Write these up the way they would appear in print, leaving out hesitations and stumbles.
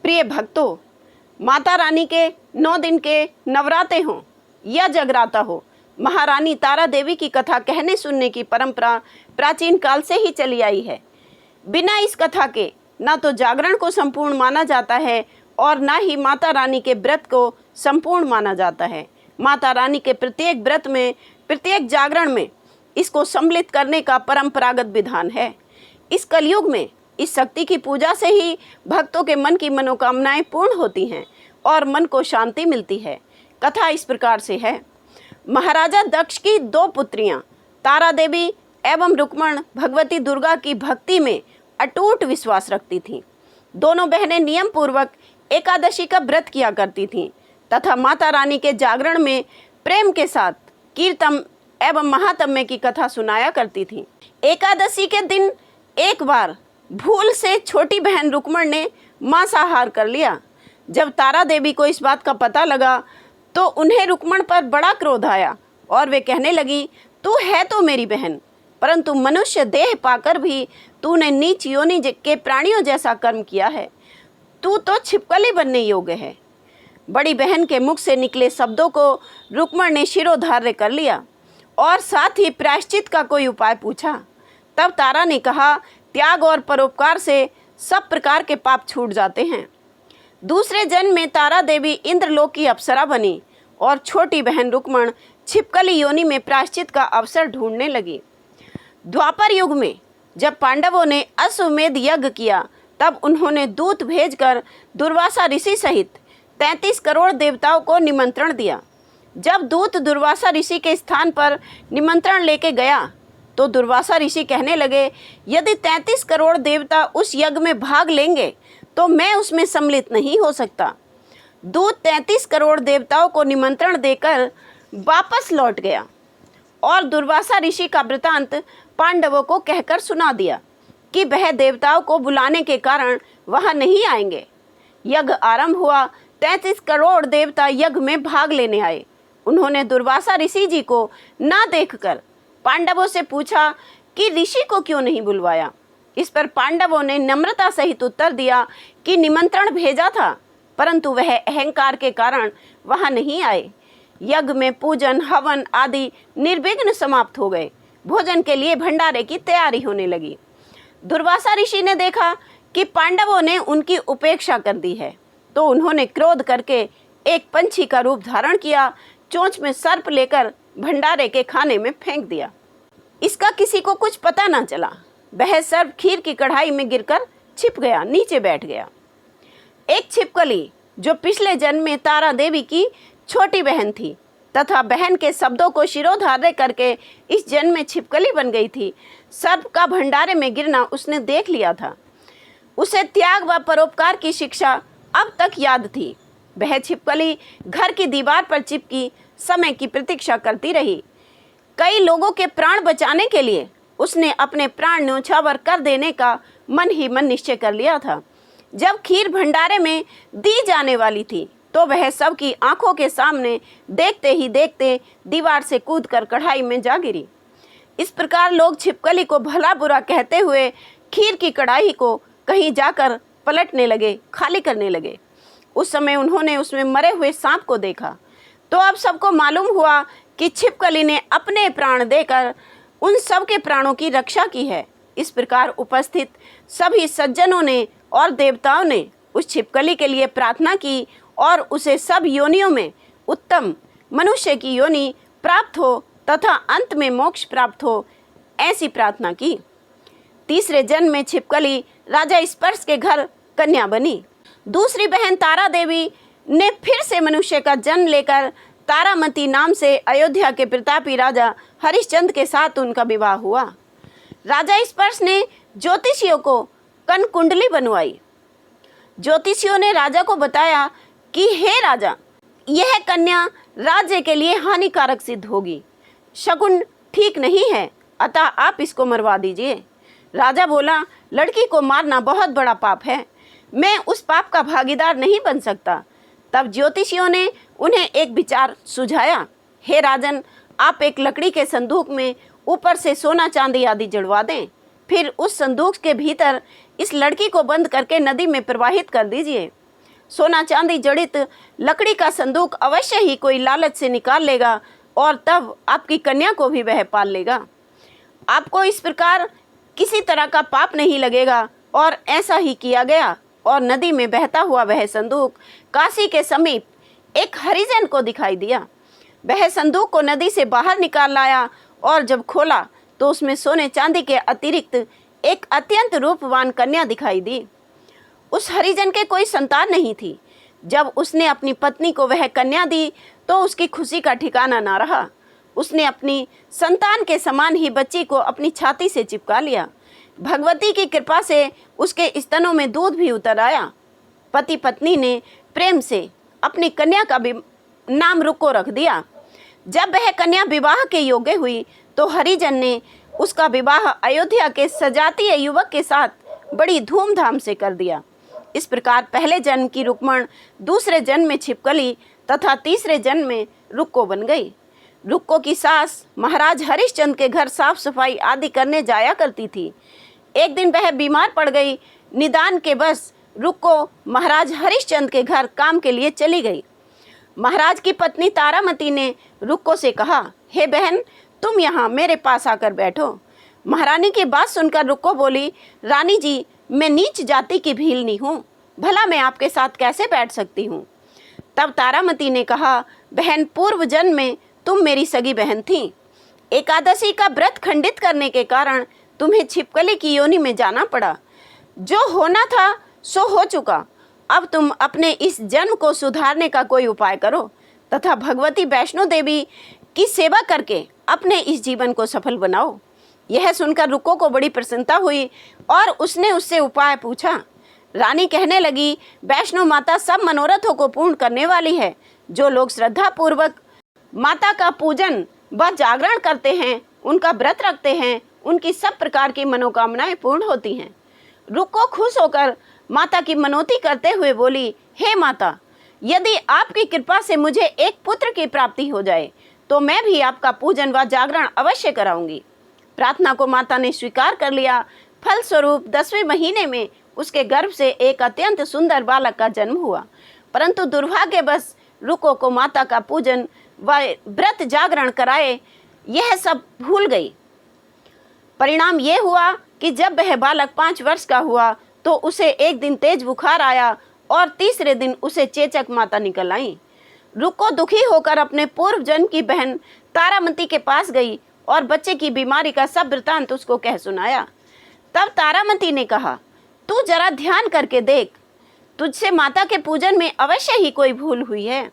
प्रिय भक्तों, माता रानी के 9 दिन के नवराते हों या जगराता हो, महारानी तारा देवी की कथा कहने सुनने की परंपरा प्राचीन काल से ही चली आई है। बिना इस कथा के ना तो जागरण को संपूर्ण माना जाता है और ना ही माता रानी के व्रत को संपूर्ण माना जाता है। माता रानी के प्रत्येक व्रत में, प्रत्येक जागरण में इसको सम्मिलित करने का परंपरागत विधान है। इस कलयुग में इस शक्ति की पूजा से ही भक्तों के मन की मनोकामनाएं पूर्ण होती हैं और मन को शांति मिलती है। कथा इस प्रकार से है। महाराजा दक्ष की 2 पुत्रियां तारा देवी एवं रुक्मण भगवती दुर्गा की भक्ति में अटूट विश्वास रखती थीं। दोनों बहनें नियम पूर्वक एकादशी का व्रत किया करती थीं तथा माता रानी के जागरण में प्रेम के साथ कीर्तन एवं महात्म्य की कथा सुनाया करती थीं। एकादशी के दिन एक बार भूल से छोटी बहन रुक्मण ने मांसाहार कर लिया। जब तारा देवी को इस बात का पता लगा तो उन्हें रुक्मण पर बड़ा क्रोध आया और वे कहने लगी, तू है तो मेरी बहन, परंतु मनुष्य देह पाकर भी तूने नीच योनि के प्राणियों जैसा कर्म किया है। तू तो छिपकली बनने योग्य है। बड़ी बहन के मुख से निकले शब्दों को रुक्मण ने शिरोधार्य कर लिया और साथ ही प्रायश्चित का कोई उपाय पूछा। तब तारा ने कहा, त्याग और परोपकार से सब प्रकार के पाप छूट जाते हैं। दूसरे जन्म में तारा देवी इंद्रलोक की अप्सरा बनी और छोटी बहन रुक्मण छिपकली योनि में प्रायश्चित का अवसर ढूंढने लगी। द्वापर युग में जब पांडवों ने अश्वमेध यज्ञ किया तब उन्होंने दूत भेजकर दुर्वासा ऋषि सहित 33 करोड़ देवताओं को निमंत्रण दिया। जब दूत दुर्वासा ऋषि के स्थान पर निमंत्रण लेके गया तो दुर्वासा ऋषि कहने लगे, यदि 33 करोड़ देवता उस यज्ञ में भाग लेंगे तो मैं उसमें सम्मिलित नहीं हो सकता। दूत 33 करोड़ देवताओं को निमंत्रण देकर वापस लौट गया और दुर्वासा ऋषि का वृतांत पांडवों को कहकर सुना दिया कि वह देवताओं को बुलाने के कारण वहां नहीं आएंगे। यज्ञ आरंभ हुआ। 33 करोड़ देवता यज्ञ में भाग लेने आए। उन्होंने दुर्वासा ऋषि जी को ना देखकर पांडवों से पूछा कि ऋषि को क्यों नहीं बुलवाया। इस पर पांडवों ने नम्रता सहित उत्तर दिया कि निमंत्रण भेजा था परंतु वह अहंकार के कारण वहां नहीं आए। यज्ञ में पूजन हवन आदि निर्विघ्न समाप्त हो गए। भोजन के लिए भंडारे की तैयारी होने लगी। दुर्वासा ऋषि ने देखा कि पांडवों ने उनकी उपेक्षा कर दी है तो उन्होंने क्रोध करके एक पंछी का रूप धारण किया, चोंच में सर्प लेकर भंडारे के खाने में फेंक दिया। इसका किसी को कुछ पता ना चला। वह सर्प खीर की कढ़ाई में गिरकर छिप गया, नीचे बैठ गया। एक छिपकली जो पिछले जन्म में तारा देवी की छोटी बहन थी तथा बहन के शब्दों को शिरोधार्य करके इस जन्म में छिपकली बन गई थी, सर्प का भंडारे में गिरना उसने देख लिया था। उसे त्याग व परोपकार की शिक्षा अब तक याद थी। वह छिपकली घर की दीवार पर चिपकी समय की प्रतीक्षा करती रही। कई लोगों के प्राण बचाने के लिए उसने अपने प्राण न्योछावर कर देने का मन ही मन निश्चय कर लिया था। जब खीर भंडारे में दी जाने वाली थी तो वह सबकी आंखों के सामने देखते ही देखते दीवार से कूदकर कढ़ाई में जा गिरी। इस प्रकार लोग छिपकली को भला बुरा कहते हुए खीर की कढ़ाई को कहीं जाकर पलटने लगे, खाली करने लगे। उस समय उन्होंने उसमें मरे हुए सांप को देखा तो अब सबको मालूम हुआ कि छिपकली ने अपने प्राण देकर उन सब के प्राणों की रक्षा की है। इस प्रकार उपस्थित सभी सज्जनों ने और देवताओं ने उस छिपकली के लिए प्रार्थना की और उसे सब योनियों में उत्तम मनुष्य की योनि प्राप्त हो तथा अंत में मोक्ष प्राप्त हो, ऐसी प्रार्थना की। तीसरे जन्म में छिपकली राजा स्पर्श के घर कन्या बनी। दूसरी बहन तारा देवी ने फिर से मनुष्य का जन्म लेकर तारामती नाम से अयोध्या के प्रतापी राजा हरिश्चंद्र के साथ उनका विवाह हुआ। राजा स्पर्श ने ज्योतिषियों को कन कुंडली बनवाई। ज्योतिषियों ने राजा को बताया कि हे राजा, यह कन्या राज्य के लिए हानिकारक सिद्ध होगी, शकुन ठीक नहीं है, अतः आप इसको मरवा दीजिए। राजा बोला, लड़की को मारना बहुत बड़ा पाप है, मैं उस पाप का भागीदार नहीं बन सकता। तब ज्योतिषियों ने उन्हें एक विचार सुझाया, हे राजन, आप एक लकड़ी के संदूक में ऊपर से सोना चांदी आदि जड़वा दें, फिर उस संदूक के भीतर इस लड़की को बंद करके नदी में प्रवाहित कर दीजिए। सोना चांदी जड़ित लकड़ी का संदूक अवश्य ही कोई लालच से निकाल लेगा और तब आपकी कन्या को भी वह पाल लेगा। आपको इस प्रकार किसी तरह का पाप नहीं लगेगा। और ऐसा ही किया गया और नदी में बहता हुआ वह संदूक काशी के समीप एक हरिजन को दिखाई दिया। वह संदूक को नदी से बाहर निकाल लाया और जब खोला तो उसमें सोने चांदी के अतिरिक्त एक अत्यंत रूपवान कन्या दिखाई दी। उस हरिजन के कोई संतान नहीं थी। जब उसने अपनी पत्नी को वह कन्या दी तो उसकी खुशी का ठिकाना ना रहा। उसने अपनी संतान के समान ही बच्ची को अपनी छाती से चिपका लिया। भगवती की कृपा से उसके स्तनों में दूध भी उतर आया। पति पत्नी ने प्रेम से अपनी कन्या का भी नाम रुक्को रख दिया। जब वह कन्या विवाह के योग्य हुई तो हरिजन ने उसका विवाह अयोध्या के सजातीय युवक के साथ बड़ी धूमधाम से कर दिया। इस प्रकार पहले जन्म की रुक्मण दूसरे जन्म में छिपकली तथा तीसरे जन्म में रुक्को बन गई। रुक्को की सास महाराज हरिश्चंद्र के घर साफ सफाई आदि करने जाया करती थी। एक दिन वह बीमार पड़ गई। निदान के बस रुक्को महाराज हरिश्चंद्र के घर काम के लिए चली गई। महाराज की पत्नी तारामती ने रुक्को से कहा, हे बहन, तुम यहाँ मेरे पास आकर बैठो। महारानी की बात सुनकर रुक्को बोली, रानी जी, मैं नीच जाति की भीलनी हूँ, भला मैं आपके साथ कैसे बैठ सकती हूँ। तब तारामती ने कहा, बहन, पूर्व जन्म में तुम मेरी सगी बहन थी। एकादशी का व्रत खंडित करने के कारण तुम्हें छिपकली की योनि में जाना पड़ा। जो होना था सो हो चुका। अब तुम अपने इस जन्म को सुधारने का कोई उपाय करो तथा भगवती वैष्णो देवी की सेवा करके अपने इस जीवन को सफल बनाओ। यह सुनकर रुक्को को बड़ी प्रसन्नता हुई और उसने उससे उपाय पूछा। रानी कहने लगी, वैष्णो माता सब मनोरथों को पूर्ण करने वाली है। जो लोग श्रद्धा पूर्वक माता का पूजन व जागरण करते हैं, उनका व्रत रखते हैं, उनकी सब प्रकार की मनोकामनाएं पूर्ण होती हैं। रुक्को खुश होकर माता की मनोती करते हुए बोली, हे माता, यदि आपकी कृपा से मुझे एक पुत्र की प्राप्ति हो जाए तो मैं भी आपका पूजन व जागरण अवश्य कराऊंगी। प्रार्थना को माता ने स्वीकार कर लिया। फलस्वरूप 10वें महीने में उसके गर्भ से एक अत्यंत सुंदर बालक का जन्म हुआ। परंतु दुर्भाग्यवश रुक्को को माता का पूजन व व्रत जागरण कराए यह सब भूल गई। परिणाम ये हुआ कि जब वह बालक 5 वर्ष का हुआ तो उसे एक दिन तेज बुखार आया और तीसरे दिन उसे चेचक माता निकल आई। रुक्को दुखी होकर अपने पूर्व जन्म की बहन तारामती के पास गई और बच्चे की बीमारी का सब वृतांत उसको कह सुनाया। तब तारामती ने कहा, तू जरा ध्यान करके देख, तुझसे माता के पूजन में अवश्य ही कोई भूल हुई है।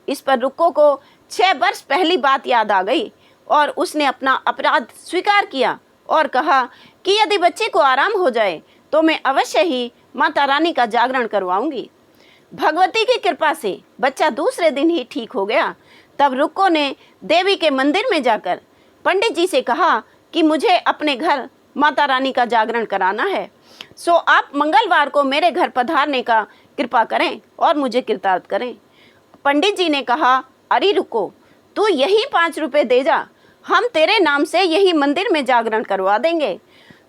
इस पर रुक्को को 6 वर्ष पहली बात याद आ गई और उसने अपना अपराध स्वीकार किया और कहा कि यदि बच्चे को आराम हो जाए तो मैं अवश्य ही माता रानी का जागरण करवाऊंगी। भगवती की कृपा से बच्चा दूसरे दिन ही ठीक हो गया। तब रुक्को ने देवी के मंदिर में जाकर पंडित जी से कहा कि मुझे अपने घर माता रानी का जागरण कराना है, सो आप मंगलवार को मेरे घर पधारने का कृपा करें और मुझे कृतार्थ करें। पंडित जी ने कहा, अरे रुक्को, तू यही 5 रुपए दे जा, हम तेरे नाम से यही मंदिर में जागरण करवा देंगे।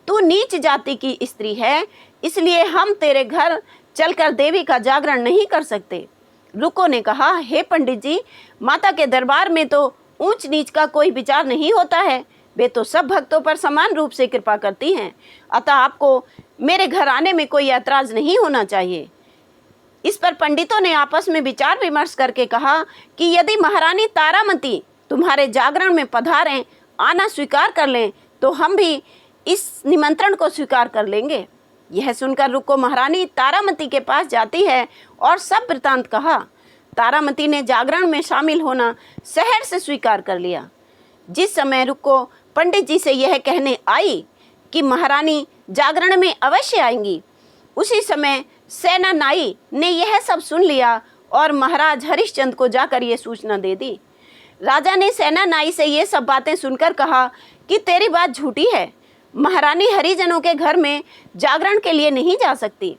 तू नीच जाति की स्त्री है, इसलिए हम तेरे घर चलकर देवी का जागरण नहीं कर सकते। रुक्को ने कहा, हे पंडित जी, माता के दरबार में तो ऊंच नीच का कोई विचार नहीं होता है, वे तो सब भक्तों पर समान रूप से कृपा करती हैं, अतः आपको मेरे घर आने में कोई ऐतराज नहीं होना चाहिए। इस पर पंडितों ने आपस में विचार विमर्श करके कहा कि यदि महारानी तारामती तुम्हारे जागरण में पधारें, आना स्वीकार कर लें, तो हम भी इस निमंत्रण को स्वीकार कर लेंगे। यह सुनकर रुक्को महारानी तारामती के पास जाती है और सब वृतांत कहा। तारामती ने जागरण में शामिल होना सहर से स्वीकार कर लिया। जिस समय रुक्को पंडित जी से यह कहने आई कि महारानी जागरण में अवश्य आएंगी, उसी समय सेना नाई ने यह सब सुन लिया और महाराज हरिश्चंद्र को जाकर ये सूचना दे दी। राजा ने सेना नाई से ये सब बातें सुनकर कहा कि तेरी बात झूठी है, महारानी हरिजनों के घर में जागरण के लिए नहीं जा सकती।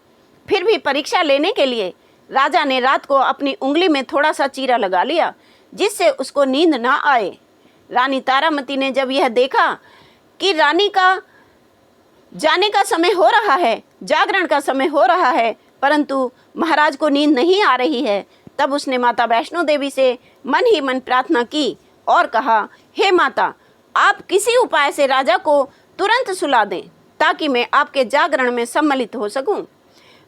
फिर भी परीक्षा लेने के लिए राजा ने रात को अपनी उंगली में थोड़ा सा चीरा लगा लिया, जिससे उसको नींद ना आए। रानी तारामती ने जब यह देखा कि रानी का जाने का समय हो रहा है, जागरण का समय हो रहा है, परंतु महाराज को नींद नहीं आ रही है। तब उसने माता वैष्णो देवी से मन ही मन प्रार्थना की और कहा, हे माता, आप किसी उपाय से राजा को तुरंत सुला दें ताकि मैं आपके जागरण में सम्मिलित हो सकूं।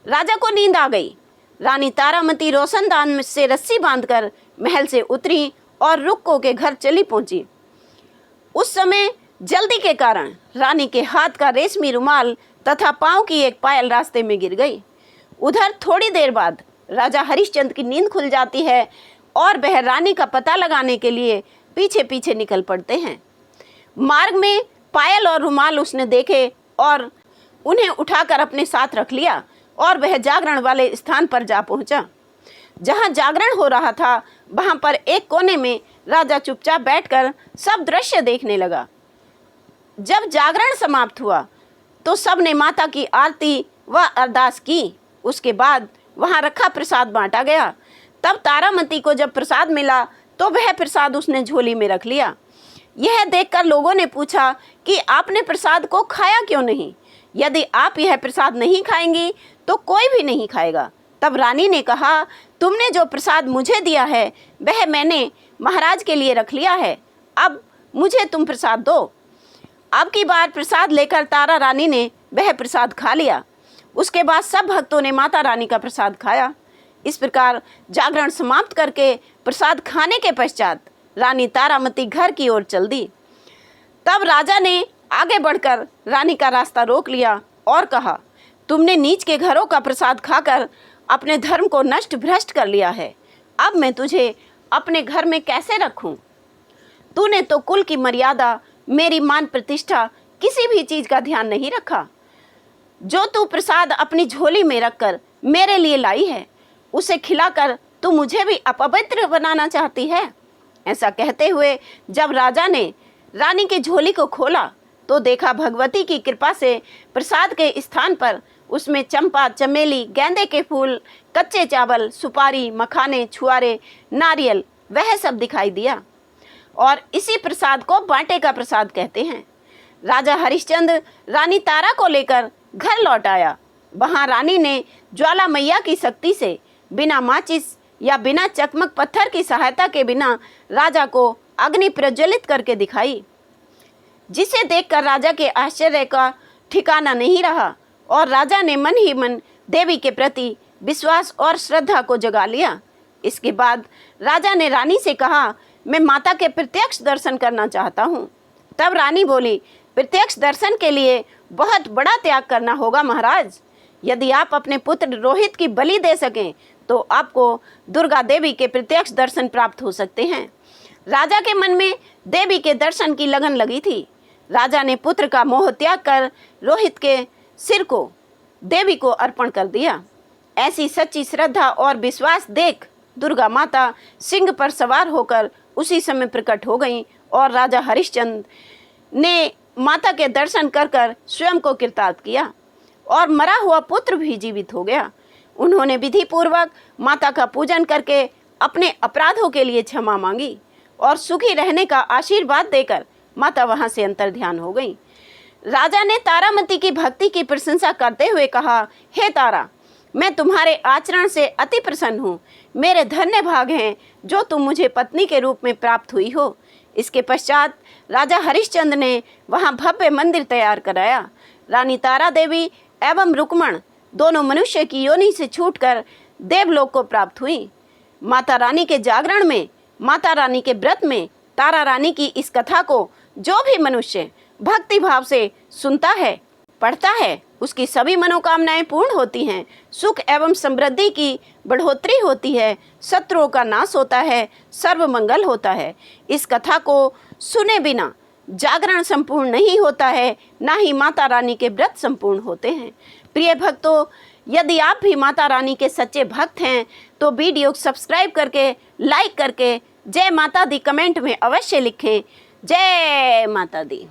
राजा को नींद आ गई। रानी तारामती रोशनदान से रस्सी बांधकर महल से उतरी और रुक्को के घर चली पहुंची। उस समय जल्दी के कारण रानी के हाथ का रेशमी रुमाल तथा पांव की एक पायल रास्ते में गिर गई। उधर थोड़ी देर बाद राजा हरिश्चंद्र की नींद खुल जाती है और वह रानी का पता लगाने के लिए पीछे पीछे निकल पड़ते हैं। मार्ग में पायल और रुमाल उसने देखे और उन्हें उठाकर अपने साथ रख लिया और वह जागरण वाले स्थान पर जा पहुंचा। जहां जागरण हो रहा था वहां पर एक कोने में राजा चुपचाप बैठकर सब दृश्य देखने लगा। जब जागरण समाप्त हुआ तो सबने माता की आरती व अरदास की। उसके बाद वहां रखा प्रसाद बांटा गया। तब तारामती को जब प्रसाद मिला तो वह प्रसाद उसने झोली में रख लिया। यह देखकर लोगों ने पूछा कि आपने प्रसाद को खाया क्यों नहीं? यदि आप यह प्रसाद नहीं खाएंगी तो कोई भी नहीं खाएगा। तब रानी ने कहा, तुमने जो प्रसाद मुझे दिया है वह मैंने महाराज के लिए रख लिया है, अब मुझे तुम प्रसाद दो। अब की बार प्रसाद लेकर तारा रानी ने वह प्रसाद खा लिया। उसके बाद सब भक्तों ने माता रानी का प्रसाद खाया। इस प्रकार जागरण समाप्त करके प्रसाद खाने के पश्चात रानी तारामती घर की ओर चल दी। तब राजा ने आगे बढ़कर रानी का रास्ता रोक लिया और कहा, तुमने नीच के घरों का प्रसाद खाकर अपने धर्म को नष्ट भ्रष्ट कर लिया है। अब मैं तुझे अपने घर में कैसे रखूं? तूने तो कुल की मर्यादा, मेरी मान प्रतिष्ठा, किसी भी चीज का ध्यान नहीं रखा। जो तू प्रसाद अपनी झोली में रखकर मेरे लिए लाई है उसे खिलाकर तू मुझे भी अपवित्र बनाना चाहती है। ऐसा कहते हुए जब राजा ने रानी की झोली को खोला तो देखा भगवती की कृपा से प्रसाद के स्थान पर उसमें चंपा, चमेली, गेंदे के फूल, कच्चे चावल, सुपारी, मखाने, छुआरे, नारियल, वह सब दिखाई दिया और इसी प्रसाद को बांटे का प्रसाद कहते हैं। राजा हरिश्चंद्र रानी तारा को लेकर घर लौट आया। वहां रानी ने ज्वाला मैया की शक्ति से बिना माचिस या बिना चकमक पत्थर की सहायता के बिना राजा को अग्नि प्रज्वलित करके दिखाई, जिसे देखकर राजा के आश्चर्य का ठिकाना नहीं रहा और राजा ने मन ही मन देवी के प्रति विश्वास और श्रद्धा को जगा लिया। इसके बाद राजा ने रानी से कहा, मैं माता के प्रत्यक्ष दर्शन करना चाहता हूँ। तब रानी बोली, प्रत्यक्ष दर्शन के लिए बहुत बड़ा त्याग करना होगा महाराज। यदि आप अपने पुत्र रोहित की बलि दे सकें तो आपको दुर्गा देवी के प्रत्यक्ष दर्शन प्राप्त हो सकते हैं। राजा के मन में देवी के दर्शन की लगन लगी थी। राजा ने पुत्र का मोह त्याग कर रोहित के सिर को देवी को अर्पण कर दिया। ऐसी सच्ची श्रद्धा और विश्वास देख दुर्गा माता सिंह पर सवार होकर उसी समय प्रकट हो गईं और राजा हरिश्चंद्र ने माता के दर्शन कर कर स्वयं को कृतार्थ किया और मरा हुआ पुत्र भी जीवित हो गया। उन्होंने विधि पूर्वक माता का पूजन करके अपने अपराधों के लिए क्षमा मांगी और सुखी रहने का आशीर्वाद देकर माता वहां से अंतर्ध्यान हो गई। राजा ने तारामती की भक्ति की प्रशंसा करते हुए कहा, हे तारा, मैं तुम्हारे आचरण से अति प्रसन्न हूँ। मेरे धन्य भाग हैं जो तुम मुझे पत्नी के रूप में प्राप्त हुई हो। इसके पश्चात राजा हरिश्चंद्र ने वहां भव्य मंदिर तैयार कराया। रानी तारा देवी एवं रुक्मण दोनों मनुष्य की योनि से छूटकर देवलोक को प्राप्त हुई। माता रानी के जागरण में, माता रानी के व्रत में तारा रानी की इस कथा को जो भी मनुष्य भक्ति भाव से सुनता है, पढ़ता है, उसकी सभी मनोकामनाएं पूर्ण होती हैं, सुख एवं समृद्धि की बढ़ोतरी होती है, शत्रुओं का नाश होता है, सर्व मंगल होता है। इस कथा को सुने बिना जागरण संपूर्ण नहीं होता है, ना ही माता रानी के व्रत संपूर्ण होते हैं। प्रिय भक्तों, यदि आप भी माता रानी के सच्चे भक्त हैं तो वीडियो सब्सक्राइब करके, लाइक करके जय माता दी कमेंट में अवश्य लिखें। जय माता दी।